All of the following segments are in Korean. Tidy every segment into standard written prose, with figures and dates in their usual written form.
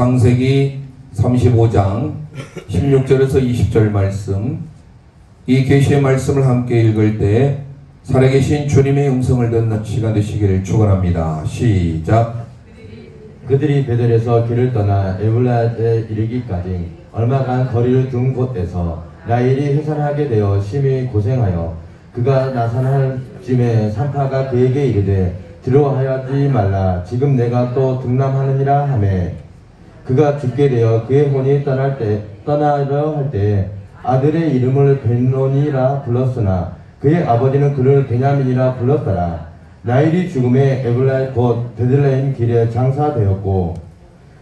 창세기 35장 16절에서 20절 말씀, 이 계시의 말씀을 함께 읽을 때 살아계신 주님의 음성을 듣는 시간 되시기를 축원합니다. 시작. 그들이 베델에서 길을 떠나 에블라에 이르기까지 얼마간 거리를 둔 곳에서 라헬이 해산하게 되어 심히 고생하여 그가 나산할 쯤에 산파가 그에게 이르되 두려워하지 말라, 지금 내가 또 등남하느니라 하매, 그가 죽게 되어 그의 혼이 떠나려 할 때 아들의 이름을 벤노니라 불렀으나 그의 아버지는 그를 베냐민이라 불렀더라. 라헬이 죽음에 에블라 곧 베들레헴 길에 장사되었고,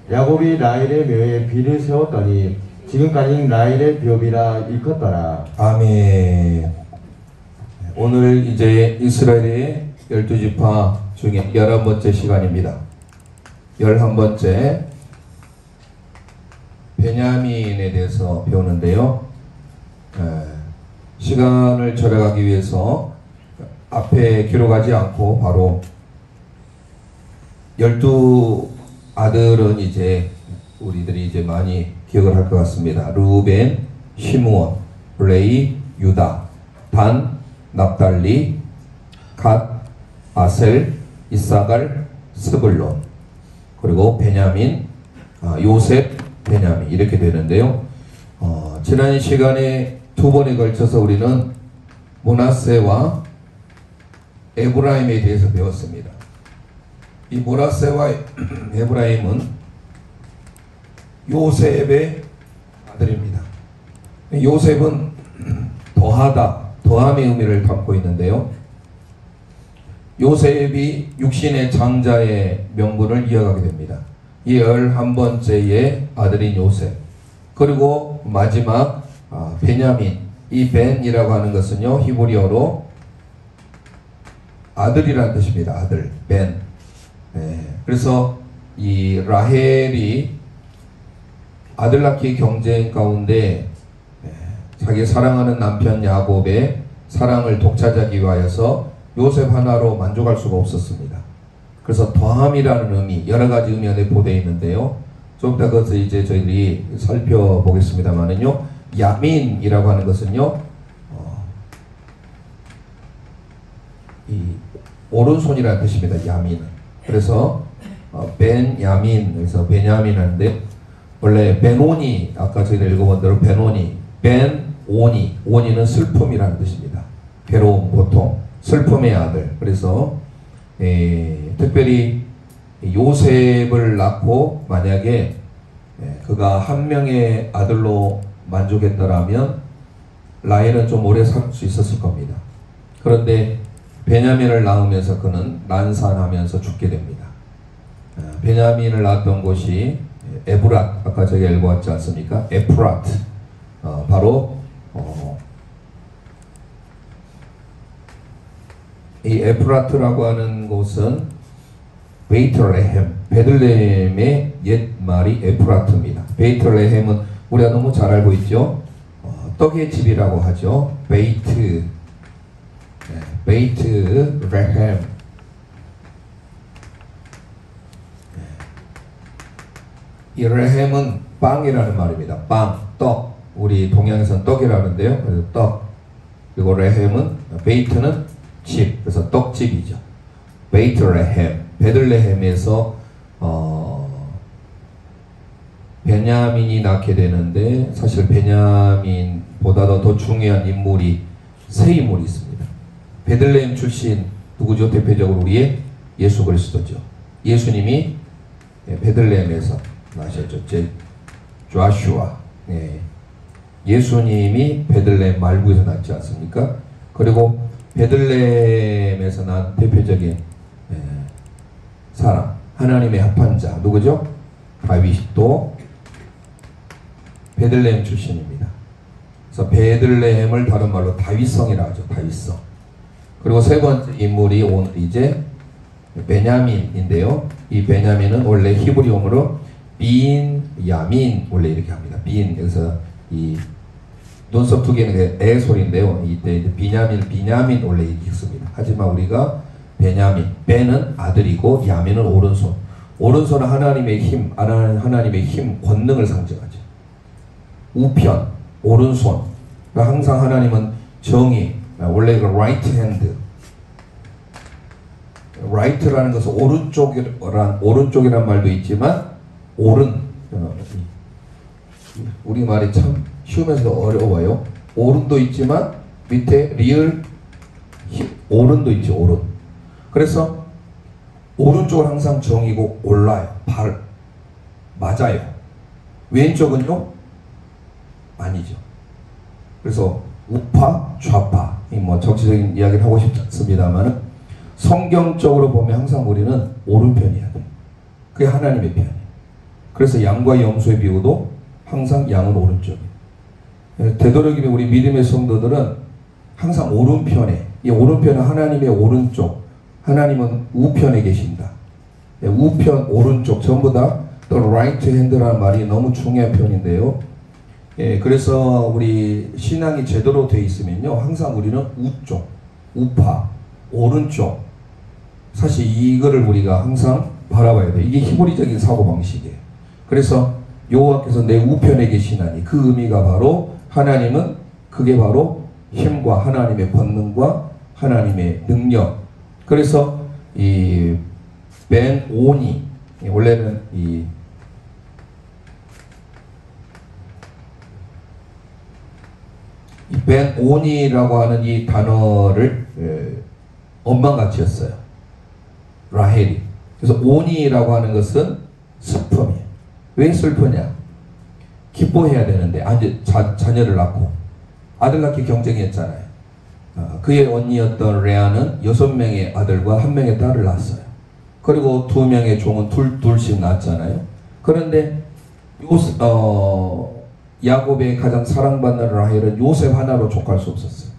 야곱이 라헬의 묘에 비를 세웠더니 지금까지 라헬의 묘비라 일컫더라. 아멘. 오늘 이제 이스라엘의 12지파 중에 11번째 시간입니다. 11번째 베냐민에 대해서 배우는데요. 시간을 절약하기 위해서 앞에 기록하지 않고 바로 12아들은 이제 우리들이 이제 많이 기억을 할 것 같습니다. 루벤, 시므온, 레위, 유다, 단, 납달리, 갓, 아셀, 이사갈, 스불론, 그리고 베냐민, 요셉, 베냐민 이렇게 되는데요. 지난 시간에 두 번에 걸쳐서 우리는 므낫세와 에브라임에 대해서 배웠습니다. 이 므낫세와 에브라임은 요셉의 아들입니다. 요셉은 더하다, 더함의 의미를 담고 있는데요. 요셉이 육신의 장자의 명분을 이어가게 됩니다. 이 11번째의 아들인 요셉, 그리고 마지막 베냐민, 이 벤이라고 하는 것은요 히브리어로 아들이라는 뜻입니다. 아들, 벤. 그래서 이 라헬이 아들 낳기 경쟁 가운데 자기 사랑하는 남편 야곱의 사랑을 독차지하기 위하여서 요셉 하나로 만족할 수가 없었습니다. 그래서 더함이라는 의미, 여러 가지 의미가 내포되어 있는데요. 좀 이따 그것을 이제 저희들이 살펴보겠습니다만은요. 야민이라고 하는 것은요, 이 오른손이라는 뜻입니다. 야민은. 그래서 벤야민, 그래서 베냐민 하는데, 원래 베노니, 아까 저희들 읽어본 대로 베노니, 벤오니, 오니는 슬픔이라는 뜻입니다. 괴로움, 고통, 슬픔의 아들. 그래서 특별히 요셉을 낳고 만약에 그가 한 명의 아들로 만족했더라면 라헬은 좀 오래 살 수 있었을 겁니다. 그런데 베냐민을 낳으면서 그는 난산하면서 죽게 됩니다. 베냐민을 낳았던 곳이 에브랏, 아까 제가 읽어왔지 않습니까? 에프라트, 바로 이 에프라트라고 하는 곳은 베이틀레헴, 베들레헴의 옛말이 에프라트입니다. 베이틀레헴은 우리가 너무 잘 알고 있죠. 떡의 집이라고 하죠. 베이트레헴. 이 레헴은 빵이라는 말입니다. 빵, 떡. 우리 동양에서는 떡이라는데요. 그래서 떡. 그리고 레헴은, 베이트는 집, 그래서 떡집이죠. 베이트레헴, 베들레헴에서 베냐민이 낳게 되는데, 사실 베냐민보다도 더 중요한 인물이 세 인물이 있습니다. 베들레헴 출신 누구죠? 대표적으로 우리의 예수 그리스도죠. 예수님이 베들레헴에서 나셨죠. 조슈아. 예수님이 베들레헴 말구에서 낳지 않습니까? 그리고 베들레헴에서 난 대표적인 사람, 하나님의 합한 자 누구죠? 다윗도 베들레헴 출신입니다. 그래서 베들레헴을 다른 말로 다윗성이라 하죠. 다윗성. 그리고 세 번째 인물이 오늘 이제 베냐민인데요. 이 베냐민은 원래 히브리어로 빈야민, 원래 이렇게 합니다. 빈, 그래서 이 눈썹 두 개는 에 소리인데요. 이때 비냐민 원래 읽습니다. 하지만 우리가 베냐민, 베는 아들이고 야민은 오른손. 오른손은 하나님의 힘, 하나님의 힘, 권능을 상징하죠. 우편, 오른손. 그러니까 항상 하나님은 정의, 원래 그 right hand, right라는 것은 오른쪽이란 말도 있지만 오른, 우리 말이 참 쉬우면서 어려워요. 오른도 있지만 밑에 리을 힘, 오른도 있지, 오른. 그래서 오른쪽은 항상 정이고 올라요. 발 맞아요. 왼쪽은요? 아니죠. 그래서 우파, 좌파, 뭐 정치적인 이야기를 하고 싶지 않습니다만은 성경적으로 보면 항상 우리는 오른편이야 돼. 그게 하나님의 편이에요. 그래서 양과 염소의 비유도 항상 양은 오른쪽이에요. 되도록이면 우리 믿음의 성도들은 항상 오른편에, 이 오른편은 하나님의 오른쪽, 하나님은 우편에 계신다. 우편, 오른쪽 전부 다 the right hand라는 말이 너무 중요한 편인데요. 그래서 우리 신앙이 제대로 되어 있으면요, 항상 우리는 우쪽, 우파, 오른쪽, 사실 이거를 우리가 항상 바라봐야 돼요. 이게 히브리적인 사고방식이에요. 그래서 여호와께서 내 우편에 계시나니 그 의미가 바로 하나님은 그게 바로 힘과 하나님의 권능과 하나님의 능력. 그래서 이 벤오니, 원래는 이 벤오니라고 하는 이 단어를 엄마가 같이 였어요. 라헬이. 그래서 오니라고 하는 것은 슬픔이에요. 왜 슬프냐? 기뻐해야 되는데 자녀를 낳고 아들 낳기 경쟁했잖아요. 그의 언니였던 레아는 6명의 아들과 1명의 딸을 낳았어요. 그리고 2명의 종은 둘씩 낳았잖아요. 그런데 야곱의 가장 사랑받는 라헬은 요셉 하나로 족할 수 없었어요.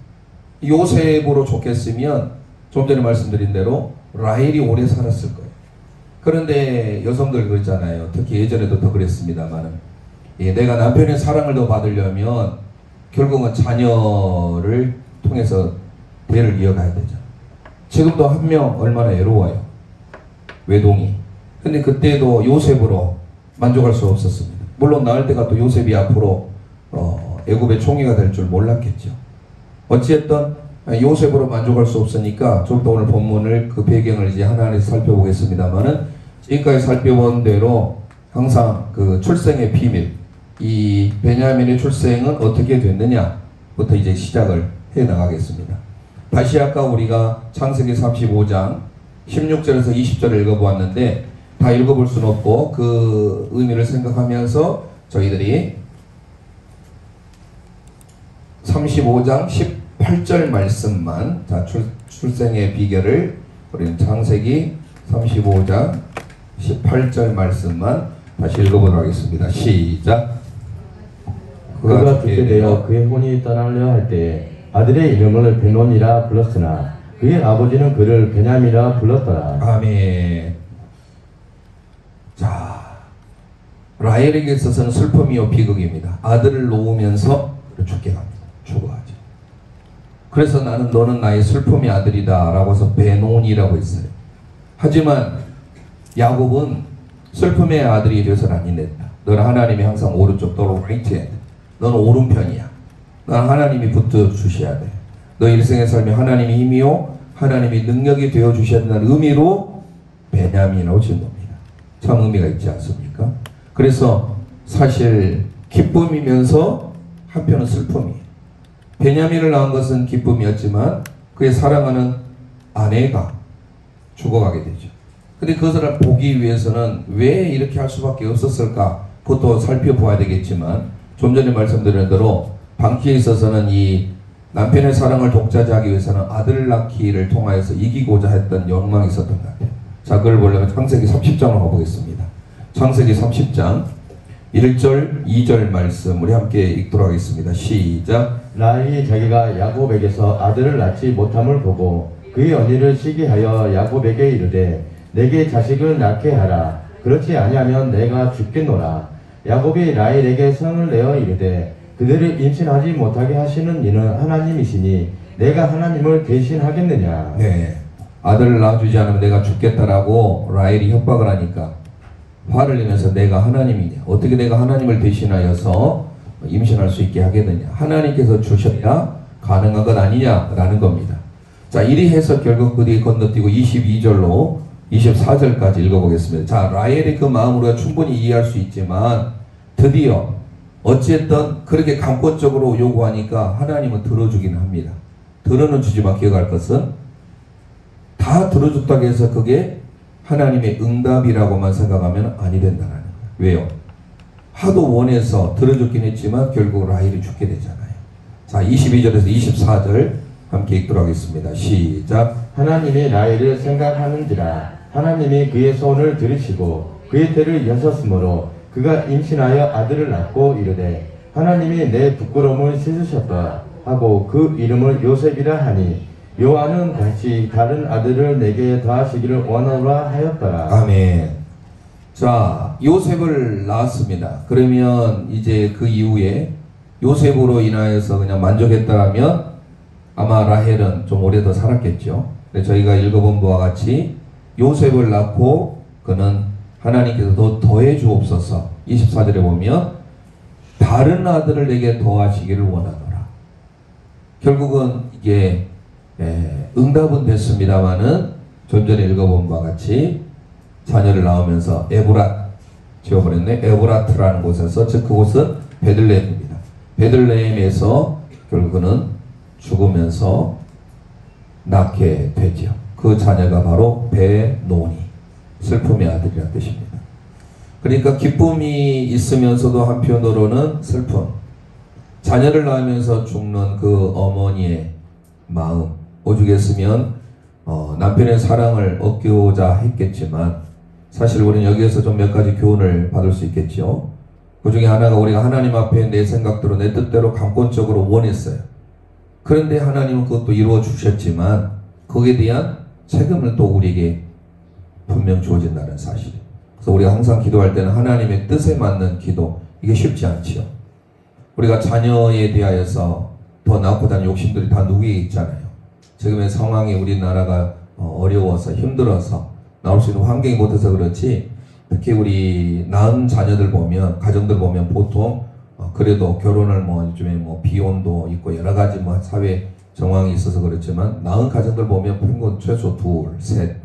요셉으로 족했으면 좀 전에 말씀드린 대로 라헬이 오래 살았을 거예요. 그런데 여성들 그러잖아요. 특히 예전에도 더 그랬습니다만은, 내가 남편의 사랑을 더 받으려면 결국은 자녀를 통해서 대를 이어가야 되죠. 지금도 1명 얼마나 외로워요. 외동이. 근데 그때도 요셉으로 만족할 수 없었습니다. 물론 낳을 때가 또 요셉이 앞으로 애굽의 총리가 될 줄 몰랐겠죠. 어찌됐든 요셉으로 만족할 수 없으니까 좀 더 오늘 본문을 그 배경을 이제 하나하나씩 살펴보겠습니다만은, 지금까지 살펴본 대로 항상 그 출생의 비밀, 이 베냐민의 출생은 어떻게 됐느냐부터 이제 시작을 해 나가겠습니다. 다시 아까 우리가 창세기 35장 16절에서 20절을 읽어보았는데 다 읽어볼 수는 없고 그 의미를 생각하면서 저희들이 35장 18절 말씀만, 자, 출생의 비결을 우리는 창세기 35장 18절 말씀만 다시 읽어보도록 하겠습니다. 시작. 그가 죽게 되어 그의 혼이 떠나려 할 때에 아들의 이름을 베논이라 불렀으나 그의 아버지는 그를 베냐민이라 불렀더라. 아멘. 자, 라헬에게 있어서는 슬픔이요 비극입니다. 아들을 놓으면서 죽게 갑니다. 죽어가죠. 그래서 너는 나의 슬픔의 아들이다 라고 해서 베논이라고 했어요. 하지만 야곱은 슬픔의 아들이 되어서는 안 된다. 너는 하나님이 항상 오른쪽, 너는 right hand, 너는 오른편이야. 넌 하나님이 붙어 주셔야 돼. 너 일생의 삶에 하나님이 힘이요 하나님이 능력이 되어 주셔야 된다는 의미로 베냐민이라고 지은 겁니다. 참 의미가 있지 않습니까? 그래서 사실 기쁨이면서 한편은 슬픔이에요. 베냐민을 낳은 것은 기쁨이었지만 그의 사랑하는 아내가 죽어가게 되죠. 근데 그것을 보기 위해서는 왜 이렇게 할 수밖에 없었을까? 그것도 살펴봐야 되겠지만 좀 전에 말씀드린 대로 방키에 있어서는 이 남편의 사랑을 독차지하기 위해서는 아들을 낳기를 통하여서 이기고자 했던 욕망이 있었던 것 같아요. 자, 그걸 보려면 창세기 30장으로 가보겠습니다. 창세기 30장 1절 2절 말씀 우리 함께 읽도록 하겠습니다. 시작. 라헬이 자기가 야곱에게서 아들을 낳지 못함을 보고 그의 언니를 시기하여 야곱에게 이르되 내게 자식을 낳게 하라. 그렇지 아니하면 내가 죽겠노라. 야곱이 라헬에게 성을 내어 이르되 그들을 임신하지 못하게 하시는 이는 하나님이시니 내가 하나님을 대신하겠느냐. 네, 아들을 낳아주지 않으면 내가 죽겠다라고 라헬이 협박을 하니까 화를 내면서 내가 하나님이냐, 어떻게 내가 하나님을 대신하여서 임신할 수 있게 하겠느냐, 하나님께서 주셔야 가능한 것 아니냐라는 겁니다. 자, 이리 해서 결국 그들이 건너뛰고 22절로 24절까지 읽어보겠습니다. 자, 라헬의 그 마음을 우리가 충분히 이해할 수 있지만 드디어 어쨌든 그렇게 강권적으로 요구하니까 하나님은 들어주기는 합니다. 들어는 주지만 기억할 것은 다 들어줬다고 해서 그게 하나님의 응답이라고만 생각하면 아니 된다는 거예요. 왜요? 하도 원해서 들어줬긴 했지만 결국 라헬이 죽게 되잖아요. 자, 22절에서 24절 함께 읽도록 하겠습니다. 시작. 하나님이 라헬을 생각하는지라 하나님이 그의 손을 들이시고 그의 태를 여셨으므로 그가 임신하여 아들을 낳고 이르되 하나님이 내 부끄러움을 씻으셨다 하고 그 이름을 요셉이라 하니 여호와는 다시 다른 아들을 내게 더하시기를 원하노라 하였더라. 아멘. 자, 요셉을 낳았습니다. 그러면 이제 그 이후에 요셉으로 인하여서 그냥 만족했다면 아마 라헬은 좀 오래 더 살았겠죠. 근데 저희가 읽어본 바와 같이 요셉을 낳고 그는 하나님께서 더 더해 주옵소서. 24절에 보면 다른 아들을 내게 더하시기를 원하노라. 결국은 이게 응답은 됐습니다마는 좀 전에 읽어본 바와 같이 자녀를 낳으면서 에브랏 지어버렸네. 에브라트라는 곳에서, 즉 그곳은 베들레헴입니다. 베들레헴에서 결국은 죽으면서 낳게 되죠. 그 자녀가 바로 베노니, 슬픔의 아들이라는 뜻입니다. 그러니까 기쁨이 있으면서도 한편으로는 슬픔, 자녀를 낳으면서 죽는 그 어머니의 마음, 오죽했으면 남편의 사랑을 얻고자 했겠지만 사실 우리는 여기에서 좀 몇 가지 교훈을 받을 수 있겠죠. 그 중에 하나가 우리가 하나님 앞에 내 생각대로 내 뜻대로 강권적으로 원했어요. 그런데 하나님은 그것도 이루어 주셨지만 거기에 대한 책임을 또 우리에게 분명 주어진다는 사실. 그래서 우리가 항상 기도할 때는 하나님의 뜻에 맞는 기도, 이게 쉽지 않지요. 우리가 자녀에 대하여서 더 낳고자 하는 욕심들이 다 누구에게 있잖아요. 지금의 상황이 우리나라가 어려워서 힘들어서 나올 수 있는 환경이 못해서 그렇지, 특히 우리 낳은 자녀들 보면, 가정들 보면 보통 그래도 결혼을 요즘에 비혼도 있고 여러 가지 사회 정황이 있어서 그렇지만 낳은 가정들 보면 평균 최소 둘, 셋,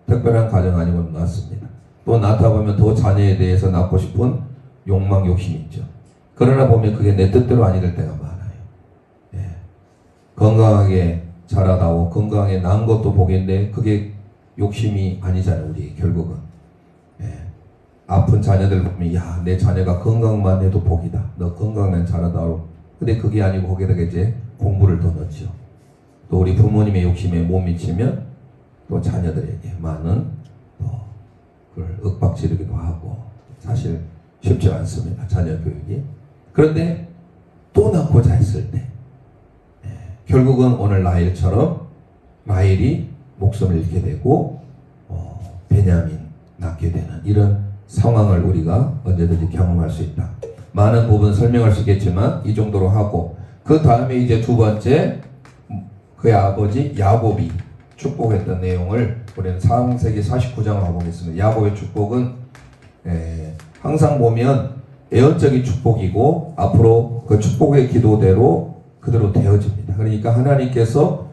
특별한 가정 아니고는 낳습니다. 또 낳다 보면 더 자녀에 대해서 낳고 싶은 욕망, 욕심이 있죠. 그러나 보면 그게 내 뜻대로 아니 될 때가 많아요. 예. 건강하게 자라다오, 건강하게 낳은 것도 복인데 그게 욕심이 아니잖아요. 우리 결국은. 예. 아픈 자녀들 보면 야, 내 자녀가 건강만 해도 복이다. 너 건강만 자라다오. 근데 그게 아니고 거기다가 이제 공부를 더 넣죠. 또 우리 부모님의 욕심에 못 미치면 또 자녀들에게 많은 그걸 윽박지르기도 하고, 사실 쉽지 않습니다. 자녀 교육이. 그런데 또 낳고자 했을 때 결국은 오늘 라헬처럼 라헬이 목숨을 잃게 되고 베냐민 낳게 되는 이런 상황을 우리가 언제든지 경험할 수 있다. 많은 부분 설명할 수 있겠지만 이 정도로 하고, 그 다음에 이제 두 번째 그의 아버지 야곱이 축복했던 내용을 우리는 창세기 49장을 가보겠습니다. 야곱의 축복은 항상 보면 예언적인 축복이고 앞으로 그 축복의 기도대로 그대로 되어집니다. 그러니까 하나님께서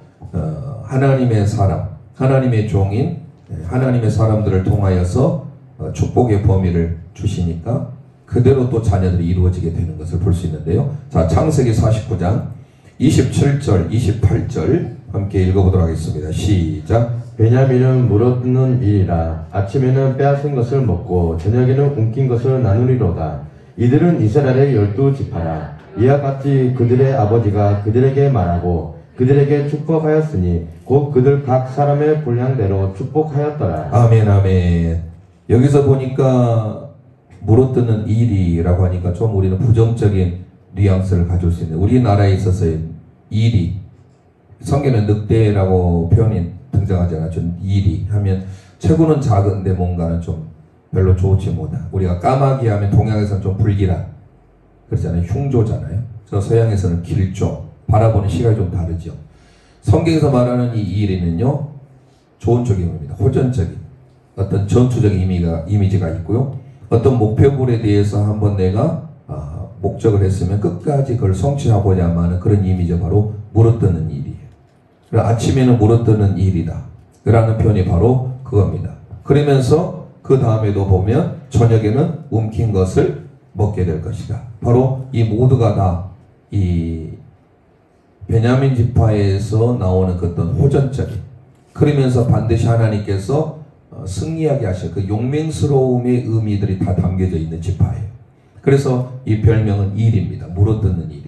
하나님의 사람, 하나님의 종인 하나님의 사람들을 통하여서 축복의 범위를 주시니까 그대로 또 자녀들이 이루어지게 되는 것을 볼 수 있는데요. 자, 창세기 49장 27절, 28절 함께 읽어보도록 하겠습니다. 시작. 베냐민은 물어뜯는 일이라. 아침에는 빼앗은 것을 먹고 저녁에는 움킨 것을 나누리로다. 이들은 이스라엘의 12지파라. 이와 같이 그들의 아버지가 그들에게 말하고 그들에게 축복하였으니 곧 그들 각 사람의 분량대로 축복하였더라. 아멘, 아멘. 여기서 보니까 물어뜯는 일이라고 하니까 좀 우리는 부정적인 뉘앙스를 가질 수 있는데, 우리나라에 있어서의 일이, 성경에는 늑대라고 표현이 등장하지 않았죠. 일이 하면 체구는 작은데 뭔가는 좀 별로 좋지 못한, 우리가 까마귀 하면 동양에서는 좀 불길한, 그렇잖아요. 흉조잖아요. 저 서양에서는 길조, 바라보는 시각이 좀 다르죠. 성경에서 말하는 이 일이는요, 좋은 쪽인 겁니다. 호전적인 어떤 전투적인 이미지가 있고요. 어떤 목표물에 대해서 한번 내가 목적을 했으면 끝까지 그걸 성취하고자 하는 그런 이미지가 바로 물어뜯는 일이에요. 아침에는 물어뜯는 일이다 라는 표현이 바로 그겁니다. 그러면서 그 다음에도 보면 저녁에는 움킨 것을 먹게 될 것이다. 바로 이 모두가 다 이 베냐민 지파에서 나오는 그 어떤 호전적인, 그러면서 반드시 하나님께서 승리하게 하실 그 용맹스러움의 의미들이 다 담겨져 있는 지파예요. 그래서 이 별명은 일입니다. 물어뜯는 일이.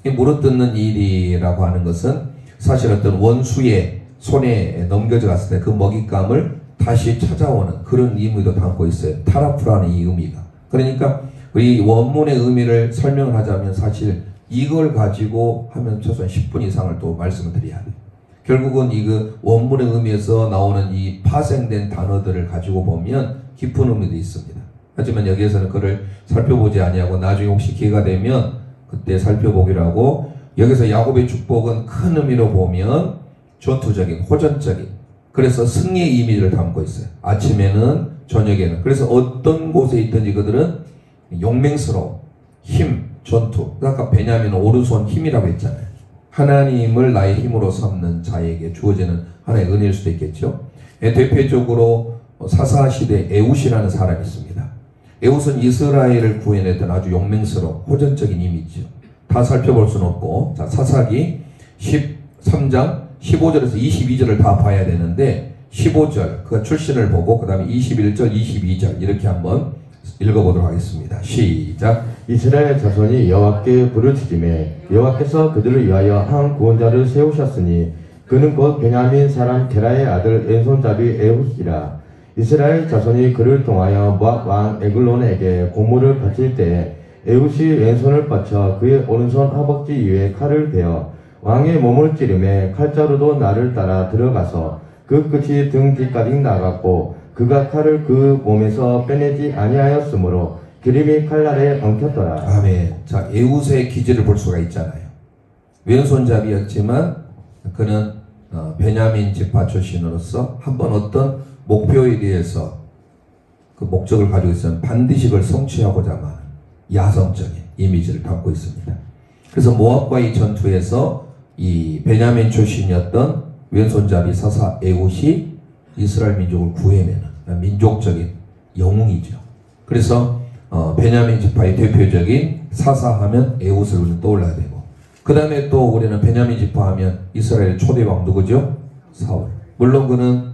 이 물어뜯는 일이라고 하는 것은 사실 어떤 원수의 손에 넘겨져 갔을 때 그 먹잇감을 다시 찾아오는 그런 의미도 담고 있어요. 타라프라는 이 의미가. 그러니까 이 원문의 의미를 설명을 하자면 사실 이걸 가지고 하면 최소한 10분 이상을 또 말씀을 드려야 돼요. 결국은 이 그 원문의 의미에서 나오는 이 파생된 단어들을 가지고 보면 깊은 의미도 있습니다. 하지만 여기에서는 그를 살펴보지 아니하고 나중에 혹시 기회가 되면 그때 살펴보기로 하고, 여기서 야곱의 축복은 큰 의미로 보면 전투적인, 호전적인, 그래서 승리의 의미를 담고 있어요. 아침에는, 저녁에는. 그래서 어떤 곳에 있든지 그들은 용맹스러운 힘, 전투. 아까 베냐민은 오른손 힘이라고 했잖아요. 하나님을 나의 힘으로 삼는 자에게 주어지는 하나의 은혜일 수도 있겠죠. 대표적으로 사사시대 에웃이라는 사람이 있습니다. 에웃은 이스라엘을 구해냈던 아주 용맹스러운 호전적인 이미지죠. 다 살펴볼 수는 없고, 자, 사사기 13장 15절에서 22절을 다 봐야 되는데 15절 그 출신을 보고 그 다음에 21절 22절 이렇게 한번 읽어보도록 하겠습니다. 시작. 이스라엘 자손이 여호와께 부르짖음에 여호와께서 그들을 위하여 한 구원자를 세우셨으니 그는 곧 베냐민 사람 게라의 아들 왼손잡이 에훗이라. 이스라엘 자손이 그를 통하여 모압 왕 에글론에게 고물을 바칠 때에 에훗이 왼손을 뻗쳐 그의 오른손 허벅지 위에 칼을 베어 왕의 몸을 찌르매 칼자루도 나를 따라 들어가서 그 끝이 등 뒤까지 나갔고 그가 칼을 그 몸에서 빼내지 아니하였으므로 기름이 칼날에 엉켰더라. 아멘. 자, 에훗의 기질을 볼 수가 있잖아요. 왼손잡이였지만 그는 베냐민 지파 출신으로서 한번 어떤 목표에 대해서 그 목적을 가지고 있으면 반드시 그걸 성취하고자 하는 야성적인 이미지를 담고 있습니다. 그래서 모압과의 전투에서 이 베냐민 출신이었던 왼손잡이 사사 에훗이 이스라엘 민족을 구해내는 민족적인 영웅이죠. 그래서 베냐민 지파의 대표적인 사사하면 에훗을 우리는 떠올라야 되고, 그 다음에 또 우리는 베냐민 지파하면 이스라엘 초대왕 누구죠? 사울. 물론 그는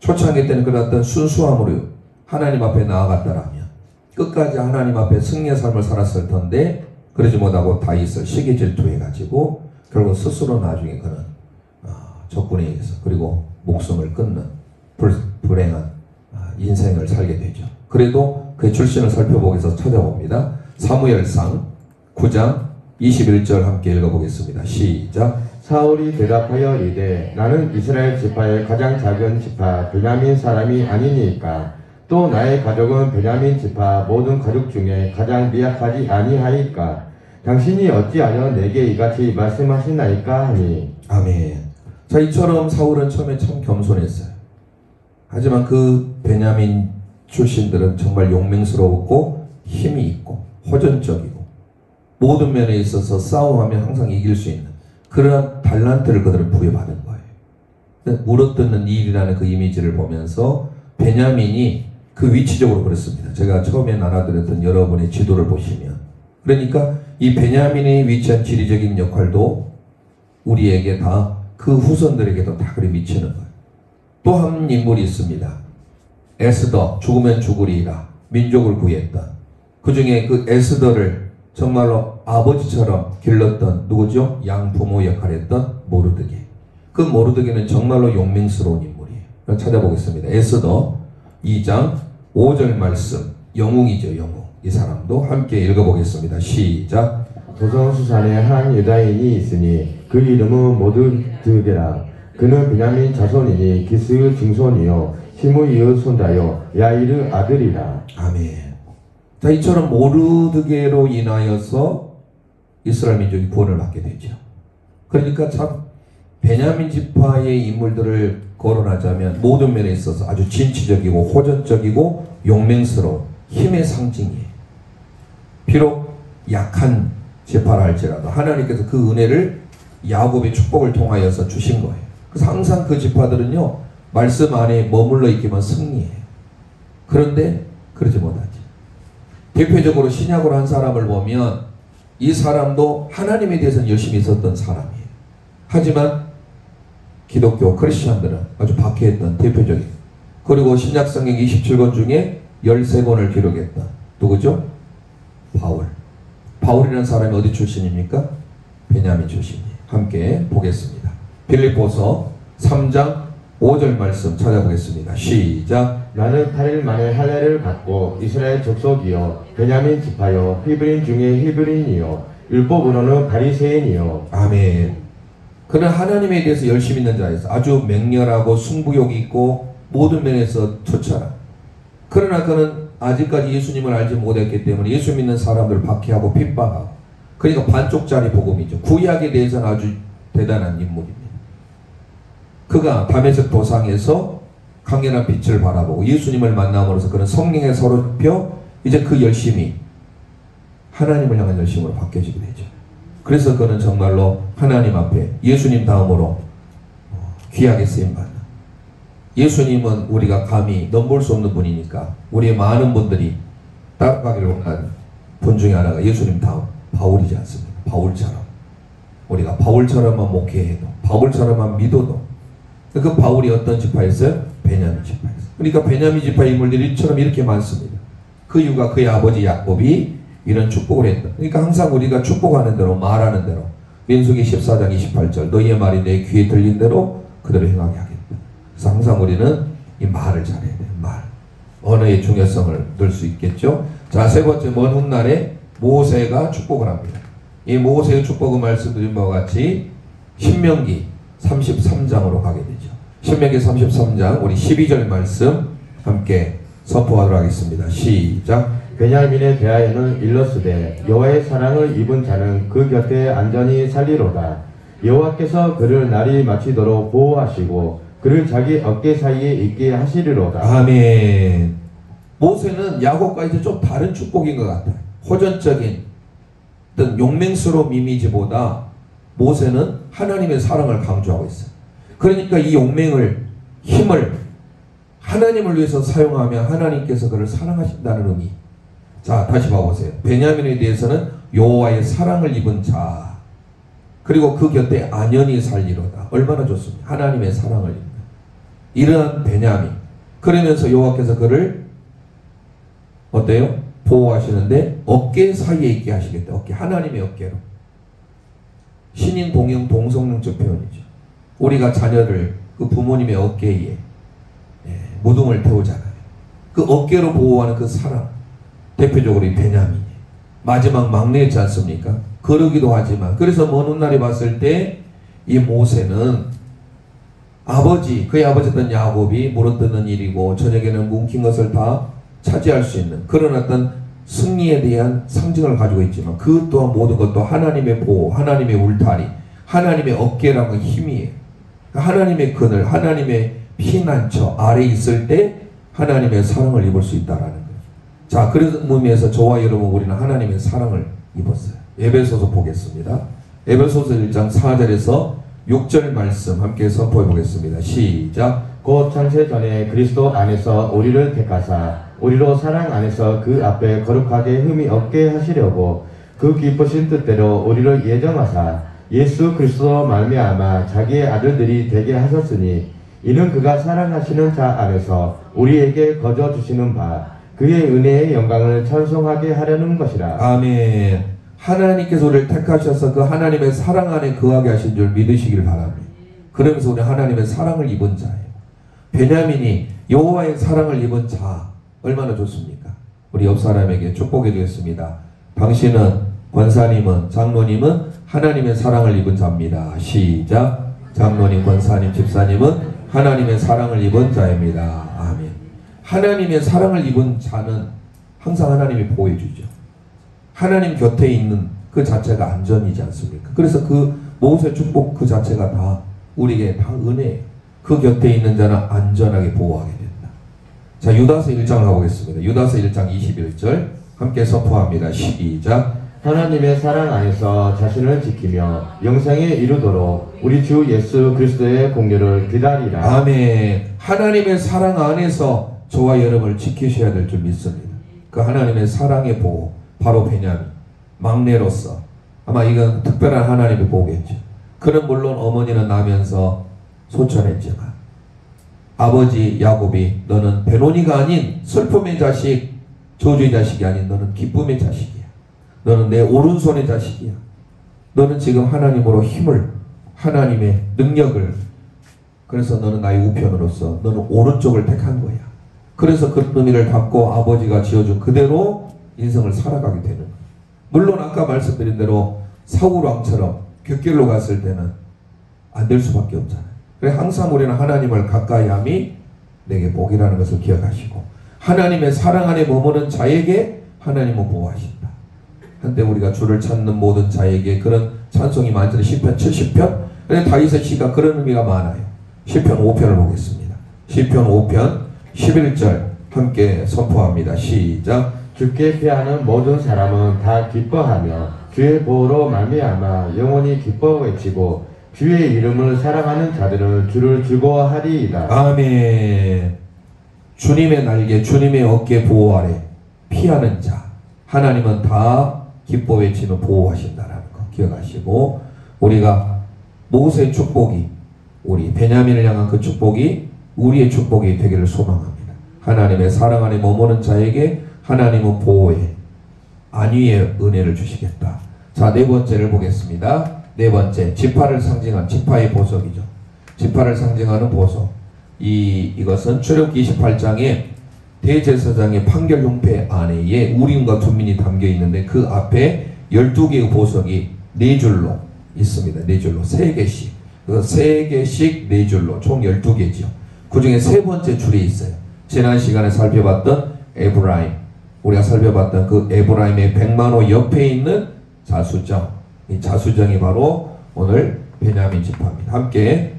초창기 때는 그런 어떤 순수함으로 하나님 앞에 나아갔다라면 끝까지 하나님 앞에 승리의 삶을 살았을 텐데 그러지 못하고 다윗을 시기 질투해가지고 결국 스스로 나중에 그는 적군에 의해서 그리고 목숨을 끊는 불행한 인생을 살게 되죠. 그래도 그의 출신을 살펴보기 위해서 찾아봅니다. 사무엘상 9장 21절 함께 읽어보겠습니다. 시작. 사울이 대답하여 이르되 나는 이스라엘 지파의 가장 작은 지파 베냐민 사람이 아니니까 또 나의 가족은 베냐민 지파 모든 가족 중에 가장 미약하지 아니하니까 당신이 어찌하여 내게 이같이 말씀하시나이까 하니. 아멘. 자, 이처럼 사울은 처음에 참 겸손했어요. 하지만 그 베냐민 출신들은 정말 용맹스러웠고 힘이 있고 호전적이고 모든 면에 있어서 싸움하면 항상 이길 수 있는 그런 달란트를 그들은 부여받은 거예요. 물어뜯는 일이라는 그 이미지를 보면서 베냐민이 그 위치적으로 그렇습니다. 제가 처음에 나눠드렸던 여러분의 지도를 보시면, 그러니까 이 베냐민이 위치한 지리적인 역할도 우리에게 다 그 후손들에게도 다 그리 미치는 거예요. 또 한 인물이 있습니다. 에스더, 죽으면 죽으리라 민족을 구했던, 그 중에 그 에스더를 정말로 아버지처럼 길렀던 누구죠? 양부모 역할을 했던 모르드게. 그 모르드게는 정말로 용맹스러운 인물이에요. 찾아보겠습니다. 에스더 2장 5절 말씀, 영웅이죠, 영웅. 이 사람도 함께 읽어보겠습니다. 시작. 도성수산에 한 유다인이 있으니 그 이름은 모르드게라. 그는 베냐민 자손이니 기스의 증손이요 시므이의 손자요 야일의 아들이라. 아멘. 자, 이처럼 모르드게로 인하여서 이스라엘 민족이 구원을 받게 되죠. 그러니까 참 베냐민 지파의 인물들을 거론하자면 모든 면에 있어서 아주 진취적이고 호전적이고 용맹스러운 힘의 상징이에요. 비록 약한 지파라 할지라도 하나님께서 그 은혜를 야곱의 축복을 통하여서 주신 거예요. 그래서 항상 그 지파들은요, 말씀 안에 머물러 있기만 승리해요. 그런데 그러지 못하지. 대표적으로 신약으로 한 사람을 보면 이 사람도 하나님에 대해서는 열심히 있었던 사람이에요. 하지만 기독교 크리스천들은 아주 박해했던 대표적인, 그리고 신약 성경 27권 중에 13권을 기록했던 누구죠? 바울. 바울이라는 사람이 어디 출신입니까? 베냐민 출신이에요. 함께 보겠습니다. 빌립보서 3장 5절 말씀 찾아보겠습니다. 시작. 나는 8일 만에 할례를 받고 이스라엘 족속이요 베냐민 지파요 히브리인 중에 히브리인이요 율법으로는 바리새인이요. 아멘. 그는 하나님에 대해서 열심히 있는 자였어. 아주 맹렬하고 승부욕이 있고 모든 면에서 좋잖아. 그러나 그는 아직까지 예수님을 알지 못했기 때문에 예수 믿는 사람들을 박해하고 핍박하고, 그러니까 반쪽짜리 복음이죠. 구약에 대해서는 아주 대단한 인물입니다. 그가 다메섹 도상에서 강렬한 빛을 바라보고 예수님을 만남으로써 그는 성령에 서럽혀 이제 그 열심이 하나님을 향한 열심으로 바뀌어지게 되죠. 그래서 그는 정말로 하나님 앞에 예수님 다음으로 귀하게 쓰임받는, 예수님은 우리가 감히 넘볼 수 없는 분이니까 우리의 많은 분들이 따라가기를 원하는 분 중에 하나가 예수님 다음 바울이지 않습니까? 바울처럼 우리가 바울처럼만 목회해도, 바울처럼만 믿어도, 그 바울이 어떤 지파였어요? 베냐민 지파였어요. 그러니까 베냐민 지파 인물들이 이렇게 많습니다. 그 이유가 그의 아버지 야곱이 이런 축복을 했다. 그러니까 항상 우리가 축복하는 대로, 말하는 대로, 민수기 14장 28절 너희의 말이 내 귀에 들린 대로 그대로 행하게 하겠다. 그래서 항상 우리는 이 말을 잘해야 돼요. 말. 언어의 중요성을 늘 수 있겠죠. 자, 세 번째, 먼 훗날에 모세가 축복을 합니다. 이 모세의 축복은 말씀드린 바와 같이 신명기 33장으로 가게 되죠. 신명기 33장 우리 12절 말씀 함께 선포하도록 하겠습니다. 시작. 베냐민에 대하여는 일러스되 여호와의 사랑을 입은 자는 그 곁에 안전히 살리로다. 여호와께서 그를 날이 마치도록 보호하시고 그를 자기 어깨 사이에 있게 하시리로다. 아멘. 모세는 야곱과 이제 좀 다른 축복인 것 같아요. 호전적인 어떤 용맹스러운 이미지보다 모세는 하나님의 사랑을 강조하고 있어요. 그러니까 이 용맹을, 힘을 하나님을 위해서 사용하면 하나님께서 그를 사랑하신다는 의미. 자, 다시 봐보세요. 베냐민에 대해서는 여호와의 사랑을 입은 자, 그리고 그 곁에 안연히 살리로다. 얼마나 좋습니까? 하나님의 사랑을 입는 이러한 베냐민. 그러면서 여호와께서 그를 어때요? 보호하시는데 어깨 사이에 있게 하시겠다. 어깨, 하나님의 어깨로. 신인 동형 동성명적 표현이죠. 우리가 자녀를 그 부모님의 어깨에 무덤을 태우잖아요. 그 어깨로 보호하는 그 사랑, 대표적으로 이 베냐민이 마지막 막내였지 않습니까? 그러기도 하지만, 그래서 먼 훗날에 봤을 때 이 모세는 아버지, 그의 아버지였던 야곱이 물어뜯는 일이고 저녁에는 뭉킨 것을 다 차지할 수 있는 그런 어떤 승리에 대한 상징을 가지고 있지만, 그 또한 모든 것도 하나님의 보호, 하나님의 울타리, 하나님의 어깨라는 힘이에요. 하나님의 그늘, 하나님의 피난처 아래 있을 때 하나님의 사랑을 입을 수 있다라는 거예요. 자, 그런 의미에서 저와 여러분 우리는 하나님의 사랑을 입었어요. 에베소서 보겠습니다. 에베소서 1장 4절에서 6절 말씀 함께 선포해 보겠습니다. 시작. 곧 창세 전에 그리스도 안에서 우리를 택하사 우리로 사랑 안에서 그 앞에 거룩하게 흠이 없게 하시려고 그 기쁘신 뜻대로 우리를 예정하사 예수 그리스도 말미암아 자기의 아들들이 되게 하셨으니 이는 그가 사랑하시는 자 안에서 우리에게 거저 주시는 바 그의 은혜의 영광을 찬송하게 하려는 것이라. 아멘. 하나님께서 우리를 택하셔서 그 하나님의 사랑 안에 거하게 하신 줄 믿으시길 바랍니다. 그러면서 우리 하나님의 사랑을 입은 자예요. 베냐민이 여호와의 사랑을 입은 자, 얼마나 좋습니까? 우리 옆 사람에게 축복해 주겠습니다. 당신은, 권사님은, 장로님은 하나님의 사랑을 입은 자입니다. 시작. 장로님, 권사님, 집사님은 하나님의 사랑을 입은 자입니다. 아멘. 하나님의 사랑을 입은 자는 항상 하나님이 보호해 주죠. 하나님 곁에 있는 그 자체가 안전이지 않습니까? 그래서 그 모세 축복 그 자체가 다 우리에게 다 은혜예요. 그 곁에 있는 자는 안전하게 보호하게 된다. 자, 유다서 1장 가보겠습니다. 유다서 1장 21절 함께 선포합니다. 시작. 하나님의 사랑 안에서 자신을 지키며 영생에 이르도록 우리 주 예수 그리스도의 공로를 기다리라. 아멘. 하나님의 사랑 안에서 저와 여러분을 지키셔야 될 줄 믿습니다. 그 하나님의 사랑의 보호, 바로 베냐민 막내로서 아마 이건 특별한 하나님의 보호겠죠. 그는 물론 어머니는 나면서 소천했지만 아버지 야곱이 너는 베노니가 아닌 슬픔의 자식, 저주의 자식이 아닌 너는 기쁨의 자식이야. 너는 내 오른손의 자식이야. 너는 지금 하나님으로 힘을, 하나님의 능력을, 그래서 너는 나의 우편으로서 너는 오른쪽을 택한 거야. 그래서 그 의미를 담고 아버지가 지어준 그대로 인생을 살아가게 되는 거야. 물론 아까 말씀드린 대로 사울 왕처럼 곁길로 갔을 때는 안 될 수밖에 없잖아요. 그래 항상 우리는 하나님을 가까이함이 내게 복이라는 것을 기억하시고 하나님의 사랑 안에 머무는 자에게 하나님은 보호하신다. 한때 우리가 주를 찾는 모든 자에게 그런 찬송이 많잖아요. 시편 70편. 근데 다윗의 시가 그런 의미가 많아요. 시편 5편을 보겠습니다. 시편 5편 11절 함께 선포합니다. 시작. 주께 피하는 모든 사람은 다 기뻐하며 주의 보호로 말미암아 영원히 기뻐 외치고 주의 이름을 사랑하는 자들은 주를 즐거워하리이다. 아멘. 주님의 날개, 주님의 어깨 보호 아래 피하는 자 하나님은 다 기뻐 외치며 보호하신다라는 거 기억하시고 우리가 모세의 축복이 우리 베냐민을 향한 그 축복이 우리의 축복이 되기를 소망합니다. 하나님의 사랑 안에 머무는 자에게 하나님은 보호에 안위의 은혜를 주시겠다. 자, 네 번째를 보겠습니다. 네 번째, 지파를 상징한 지파의 보석이죠. 지파를 상징하는 보석. 이것은 출애굽기 28장에 대제사장의 판결 흉패 안에 우림과 둠민이 담겨 있는데 그 앞에 12개의 보석이 4줄로 있습니다. 4줄로 3개씩. 그래서 3개씩 4줄로 총 12개죠. 그 중에 세 번째 줄이 있어요. 지난 시간에 살펴봤던 에브라임, 우리가 살펴봤던 그 에브라임의 백만호 옆에 있는 자수정, 이 자수정이 바로 오늘 베냐민 지파입니다. 함께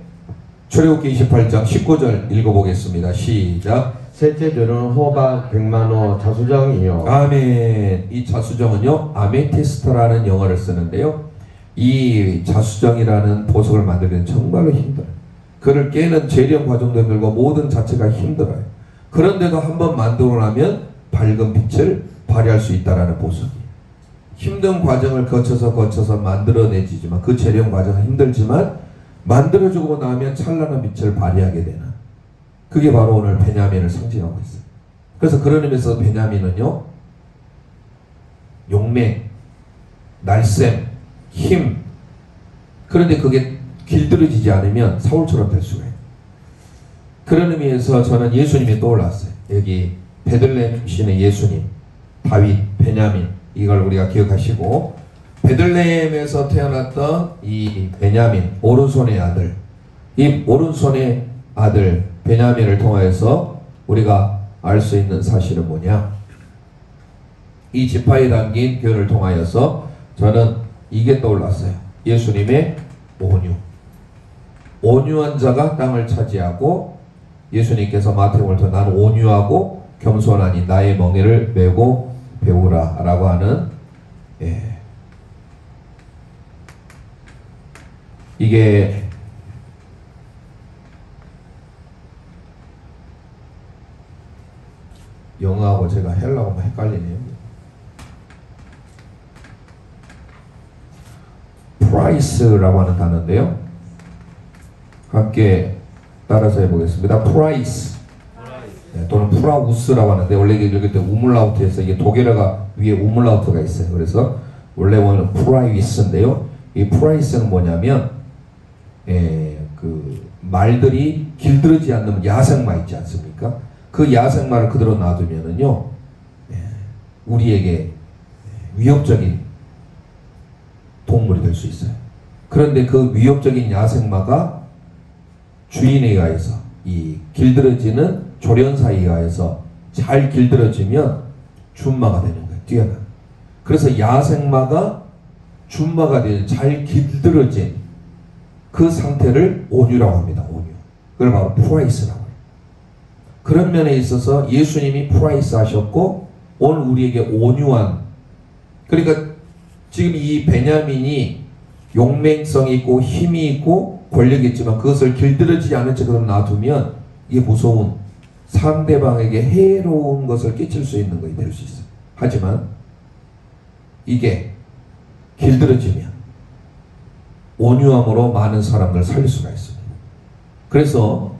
출애굽기 28장 19절 읽어보겠습니다. 시작. 셋째 줄은 호박 백만호 자수정이요. 아멘. 이 자수정은요 아메티스트라는 영어를 쓰는데요, 이 자수정이라는 보석을 만들기는 정말로 힘들어요. 그를 깨는 재련 과정도 힘들고 모든 자체가 힘들어요. 그런데도 한번 만들어 나면 밝은 빛을 발휘할 수 있다라는 보석이에요. 힘든 과정을 거쳐서 만들어내지만 그 재련 과정은 힘들지만 만들어주고 나면 찬란한 빛을 발휘하게 되는, 그게 바로 오늘 베냐민을 상징하고 있어요. 그래서 그런 의미에서 베냐민은요 용맹, 날쌘, 힘, 그런데 그게 길들여지지 않으면 사울처럼 될 수가 있어요. 그런 의미에서 저는 예수님이 떠올랐어요. 여기 베들레헴 출신의 예수님, 다윗, 베냐민, 이걸 우리가 기억하시고 베들레헴에서 태어났던 이 베냐민, 오른손의 아들, 이 오른손의 아들 베냐민을 통하여서 우리가 알 수 있는 사실은 뭐냐, 이 지파에 담긴 교훈을 통하여서 저는 이게 떠올랐어요. 예수님의 온유한 자가 땅을 차지하고, 예수님께서 마태복음을 통해 나는 온유하고 겸손하니 나의 멍에를 메고 배우라 라고 하는, 이게 영어하고 제가 헬라어가 헷갈리네요. 프라이스라고 하는 단어인데요, 함께 따라서 해보겠습니다. 프라이스, 또는 프라우스라고 하는데, 원래 이게 읽을 때 우물라우트에서 이게 독일어가 위에 우물라우트가 있어요. 그래서 원래 원은 프라이스인데요, 이 프라이스는 뭐냐면 그 말들이 길들이지 않는 야생마 있지 않습니까? 그 야생마를 그대로 놔두면은요 우리에게 위협적인 동물이 될 수 있어요. 그런데 그 위협적인 야생마가 주인에 의해서, 이 길들여지는 조련사에 의해서 잘 길들여지면 준마가 되는 거예요. 뛰어난. 그래서 야생마가 준마가 되는 잘 길들여진 그 상태를 온유라고 합니다. 온유. 그걸 바로 프라이스라고 해요. 그런 면에 있어서 예수님이 프라이스 하셨고 오늘 우리에게 온유한, 그러니까 지금 이 베냐민이 용맹성이 있고 힘이 있고 권력이 있지만 그것을 길들여지지 않은 채로 놔두면 이게 무서운, 상대방에게 해로운 것을 끼칠 수 있는 것이 될 수 있어요. 하지만 이게 길들여지면 온유함으로 많은 사람을 살릴 수가 있습니다. 그래서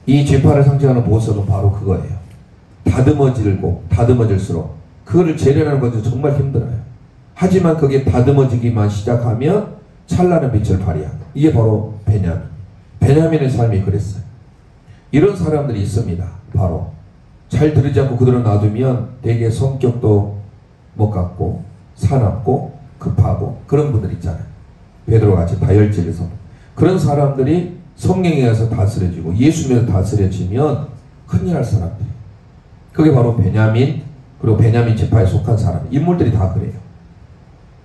이 지파를 상징하는 보석은 바로 그거예요. 다듬어질수록 그거를 재련하는 것은 정말 힘들어요. 하지만 그게 다듬어지기만 시작하면 찬란한 빛을 발휘한다. 이게 바로 베냐민의 삶이 그랬어요. 이런 사람들이 있습니다. 바로 잘 들으지 않고 그대로 놔두면 되게 성격도 못 갖고 사납고 급하고 그런 분들 있잖아요. 베드로가 같이 다혈질에서 그런 사람들이 성령에 의해서 다스려지고 예수님에 다스려지면 큰일 날 사람들. 그게 바로 베냐민, 그리고 베냐민 지파에 속한 사람. 인물들이 다 그래요.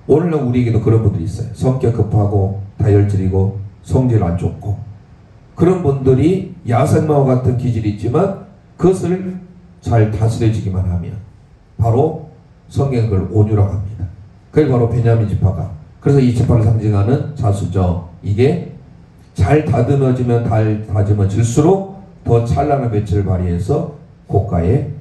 오늘날 우리에게도 그런 분들이 있어요. 성격 급하고 다혈질이고 성질 안 좋고 그런 분들이 야생마와 같은 기질이 있지만 그것을 잘 다스려지기만 하면 바로 성경은 그걸 온유라고 합니다. 그게 바로 베냐민 지파가, 그래서 이 지파를 상징하는 자수죠. 이게 잘 다듬어질수록 더 찬란한 빛을 발휘해서 고가의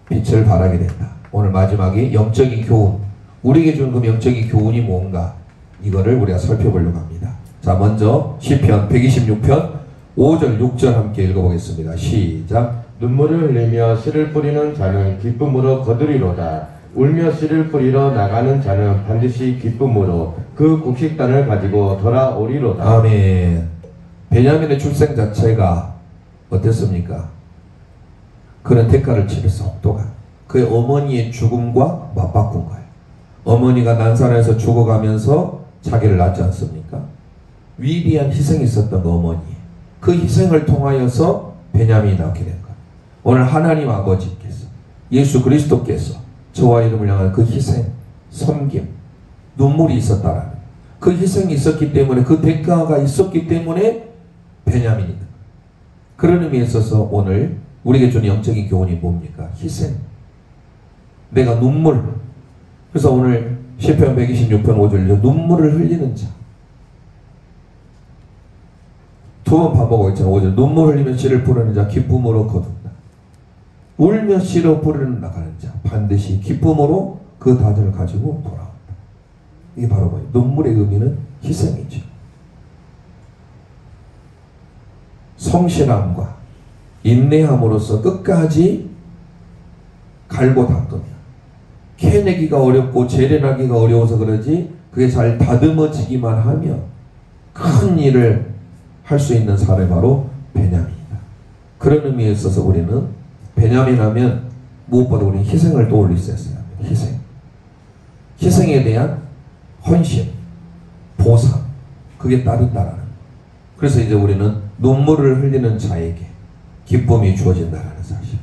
빛을 발하게 된다. 오늘 마지막에 영적인 교훈, 우리에게 주는 그 영적인 교훈이 뭔가, 이거를 우리가 살펴보려고 합니다. 자, 먼저 시편 126편 5절 6절 함께 읽어보겠습니다. 시작. 눈물을 흘리며 씨를 뿌리는 자는 기쁨으로 거두리로다. 울며 씨를 뿌리러 나가는 자는 반드시 기쁨으로 그 곡식단을 가지고 돌아오리로다. 아멘. 베냐민의 출생 자체가 어땠습니까? 그런 대가를 치르서 혹독한 그의 어머니의 죽음과 맞바꾼 거예요. 어머니가 난산에서 죽어가면서 자기를 낳지 않습니까? 위대한 희생이 있었던 그 어머니, 그 희생을 통하여서 베냐민이 낳게 된 거예요. 오늘 하나님 아버지께서, 예수 그리스도께서 저와 이름을 향한 그 희생, 섬김, 눈물이 있었다라는, 그 희생이 있었기 때문에, 그 대가가 있었기 때문에 베냐민이다. 그런 의미에 있어서 오늘 우리에게 주는 영적인 교훈이 뭡니까? 희생. 내가 눈물. 그래서 오늘 시편 126편 5절 눈물을 흘리는 자. 두 번 반복하고 있잖아요. 5절 눈물 흘리며 씨를 뿌리는 자 기쁨으로 거둔다. 울며 씨로 뿌리는 나가는 자 반드시 기쁨으로 그 다전을 가지고 돌아온다. 이게 바로 뭐예요? 눈물의 의미는 희생이죠. 성실함과 인내함으로써 끝까지 갈고 닦으며, 캐내기가 어렵고 재련하기가 어려워서 그러지 그게 잘 다듬어지기만 하면 큰 일을 할 수 있는 사람이 바로 베냐민이다. 그런 의미에 있어서 우리는 베냐민 하면 무엇보다 우리는 희생을 떠올릴 수 있어요. 희생에 대한 헌신, 보상, 그게 따른다라는. 그래서 이제 우리는 눈물을 흘리는 자에게 기쁨이 주어진다라는 사실.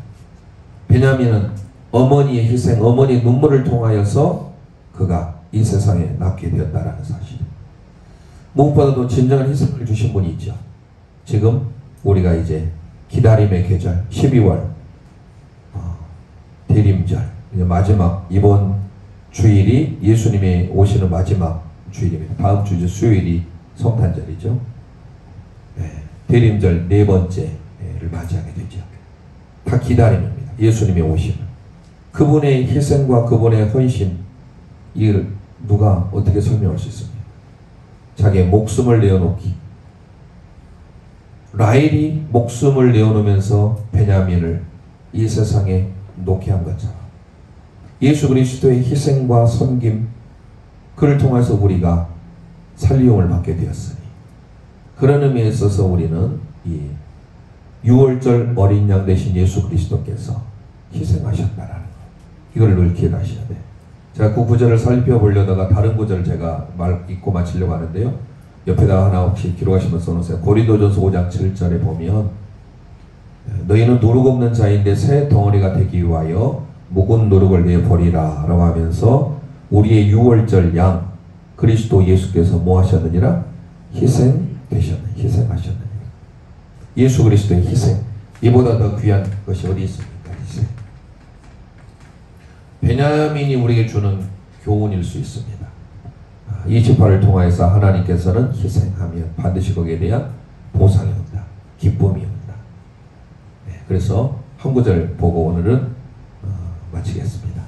베냐민은 어머니의 희생, 어머니의 눈물을 통하여서 그가 이 세상에 낳게 되었다라는 사실. 무엇보다도 진정한 희생을 주신 분이 있죠. 지금 우리가 이제 기다림의 계절 12월 대림절, 이제 마지막 이번 주일이 예수님이 오시는 마지막 주일입니다. 다음 주 이제 수요일이 성탄절이죠. 대림절 네 번째를 맞이하게 되죠. 다 기다림입니다. 예수님이 오시는 그분의 희생과 그분의 헌신, 이를 누가 어떻게 설명할 수 있습니까? 자기의 목숨을 내어놓기. 라헬이 목숨을 내어놓으면서 베냐민을 이 세상에 놓게 한 것처럼 예수 그리스도의 희생과 섬김, 그를 통해서 우리가 살리움을 받게 되었으니, 그런 의미에 있어서 우리는 이 6월절 어린 양 되신 예수 그리스도께서 희생하셨다라는 것, 이걸 늘 기억하셔야 돼요. 제가 그 구절을 살펴보려다가 다른 구절을 제가 읽고 마치려고 하는데요. 옆에다가 하나 혹시 기록하시면 써놓으세요. 고린도전서 5장 7절에 보면 너희는 누룩 없는 자인데 새 덩어리가 되기 위하여 묵은 누룩을 내버리라 라고 하면서 우리의 6월절 양 그리스도 예수께서 뭐 하셨느니라? 희생하셨느니라. 예수 그리스도의 희생, 이보다 더 귀한 것이 어디 있습니까? 희생. 베냐민이 우리에게 주는 교훈일 수 있습니다. 이 지파를 통하여서 하나님께서는 희생하면 반드시 거기에 대한 보상이 온다. 기쁨이 온다. 네, 그래서 한 구절 보고 오늘은 마치겠습니다.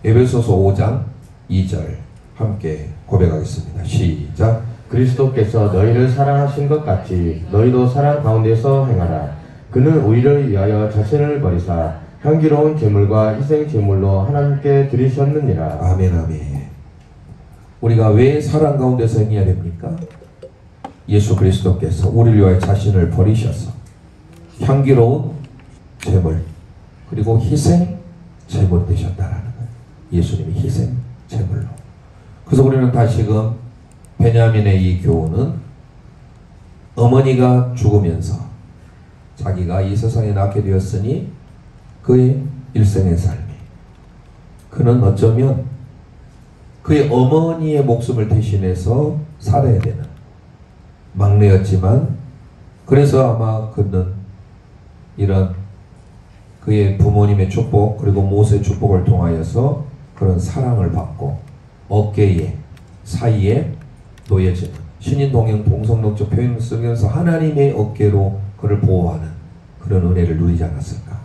에베소서 5장 2절 함께 고백하겠습니다. 시작. 그리스도께서 너희를 사랑하신 것 같이 너희도 사랑 가운데서 행하라. 그는 우리를 위하여 자신을 버리사 향기로운 제물과 희생 제물로 하나님께 드리셨느니라. 아멘 아멘. 우리가 왜 사랑 가운데서 행해야 됩니까? 예수 그리스도께서 우리를 위하여 자신을 버리셔서 향기로운 제물 그리고 희생 제물 되셨다라는 거예요. 예수님이 희생 제물로. 그래서 우리는 다시금 베냐민의 이 교훈은 어머니가 죽으면서 자기가 이 세상에 낳게 되었으니 그의 일생의 삶이 그는 어쩌면 그의 어머니의 목숨을 대신해서 살아야 되는 막내였지만 그래서 아마 그는 이런 그의 부모님의 축복 그리고 모세의 축복을 통하여서 그런 사랑을 받고 어깨에 사이에 놓여지는 신인동형 동성록적 표현을 쓰면서 하나님의 어깨로 그를 보호하는 그런 은혜를 누리지 않았을까.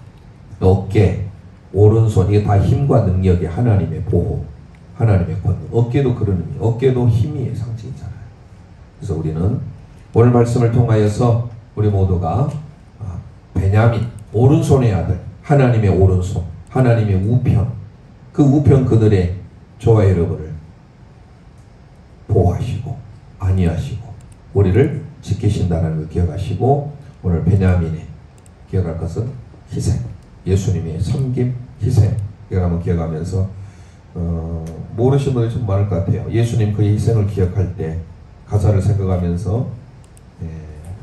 어깨, 오른손 이게 다 힘과 능력이 하나님의 보호 하나님의 권능. 어깨도 그런 의미, 어깨도 힘의 상징이잖아요. 그래서 우리는 오늘 말씀을 통하여서 우리 모두가 베냐민, 오른손의 아들, 하나님의 오른손, 하나님의 우편, 그 우편 그들의 저와 여러분을 보호하시고 안위하시고 우리를 지키신다는 걸 기억하시고 오늘 베냐민의 기억할 것은 희생, 예수님의 섬김, 희생 이걸 한번 기억하면서 모르시는 분들이 좀 많을 것 같아요. 예수님 그의 희생을 기억할 때 가사를 생각하면서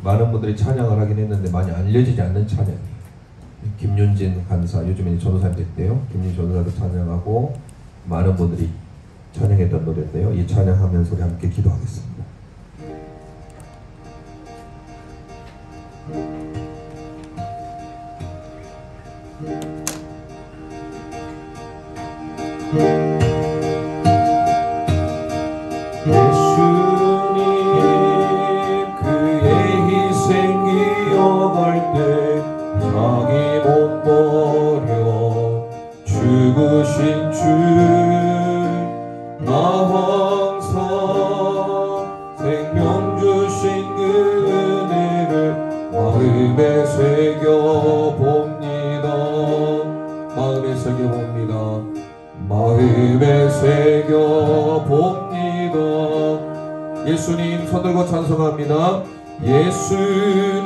많은 분들이 찬양을 하긴 했는데 많이 알려지지 않는 찬양이 김윤진 간사 요즘에 전도사님 됐대요. 김윤진 전도사도 찬양하고 많은 분들이 찬양했던 노래인데요. 이 찬양하면서 우리 함께 기도하겠습니다. 예수님 그의 희생 기억할 때 자기 몸 버려 죽으신 주 나 항상 생명 주신 그 은혜를 마음에 새겨봅니다. 마음에 새겨봅니다. 마음에 새겨봅니다. 예수님 손들고 찬송합니다. 예수님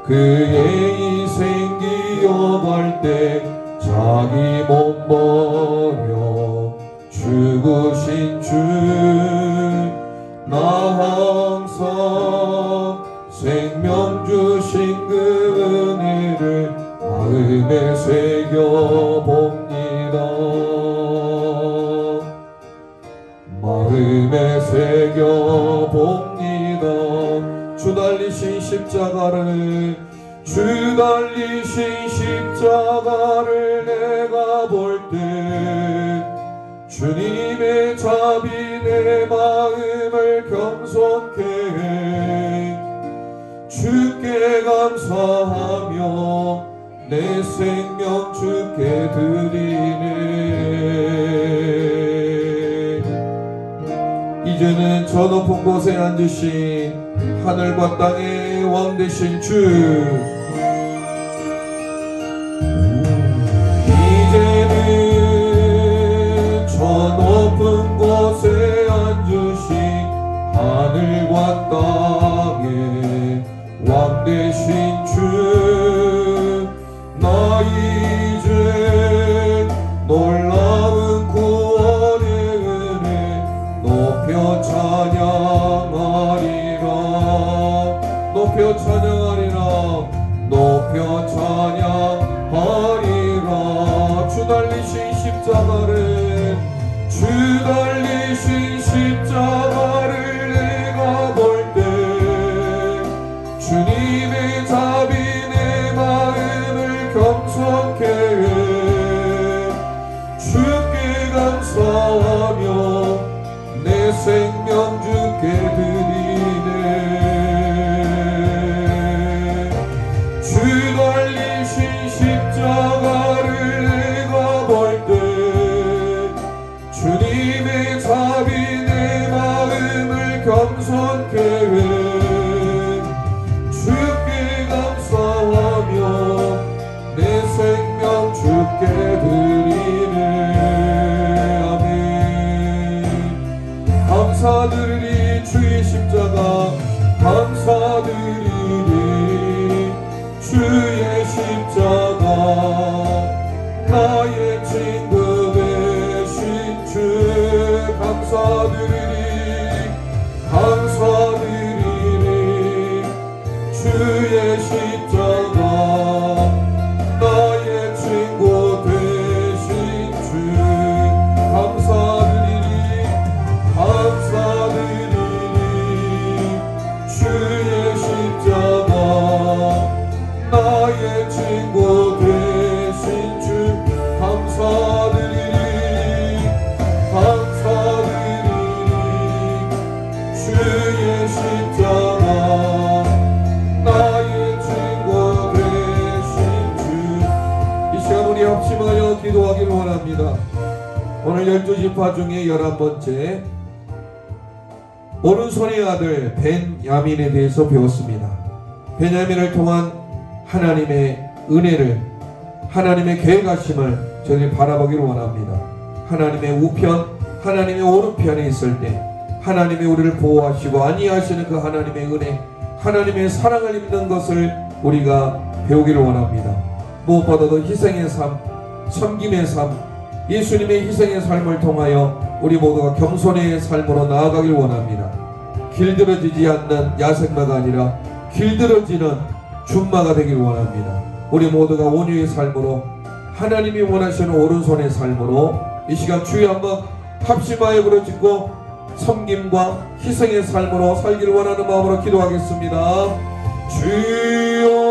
그의 희생 기억할 때 자기 몸 버려 죽으신 주 나 항상 생명 주신 그 은혜를 마음에 새겨봅니다. 마음에 새겨봅니다. 주 달리신 십자가를 주 달리신 십자가를 내가 볼 때 주님의 자비 내 마음을 겸손케 해 주께 감사하며 내 생명 주께 드리네. 이제는 저 높은 곳에 앉으신 하늘과 땅의 왕 되신 주 이제는 저 높은 곳에 앉으신 하늘과 땅의 왕 되신 주 나 이제 놀라운 구원의 은혜 높여 찬양하리라. 높여 찬양하리라. 높여 찬양하리라. 주 달리신 십자가를 주 달리신 십자가를 내가 볼 때 주님 감사하며 내 생명 주께 드리네. 주 달리신 십자가를 내가 볼 때 주님의 자비 내 마음을 겸손케 해. 주께 감사하며 내 생명 주께 드리네. 아멘. 감사드리리 주의 십자가 감사드리리 주의 십자가 나의 친구 되신 주 감사드리리 감사드리리 주의 십자가 나의 친구 되신 주 감사드리리 감사드리리 주의 십자가 나의 친구 되신 주 감사드리리 감사드리리 주의 십자가 나의 친구 되신 주. 이 시간 우리 합심하여 기도하기를 원합니다. 오늘 12지파 중에 11번째 오른손의 아들 벤야민에 대해서 배웠습니다. 벤야민을 통한 하나님의 은혜를, 하나님의 계획하심을 저희들이 바라보기를 원합니다. 하나님의 우편, 하나님의 오른편에 있을 때 하나님이 우리를 보호하시고 안위하시는 그 하나님의 은혜, 하나님의 사랑을 입는 것을 우리가 배우기를 원합니다. 무엇보다도 희생의 삶, 섬김의 삶, 예수님의 희생의 삶을 통하여 우리 모두가 겸손의 삶으로 나아가길 원합니다. 길들어지지 않는 야생마가 아니라 길들어지는 준마가 되길 원합니다. 우리 모두가 온유의 삶으로 하나님이 원하시는 오른손의 삶으로 이 시간 주여 한번 합심하여 부르짖고 섬김과 희생의 삶으로 살기를 원하는 마음으로 기도하겠습니다. 주여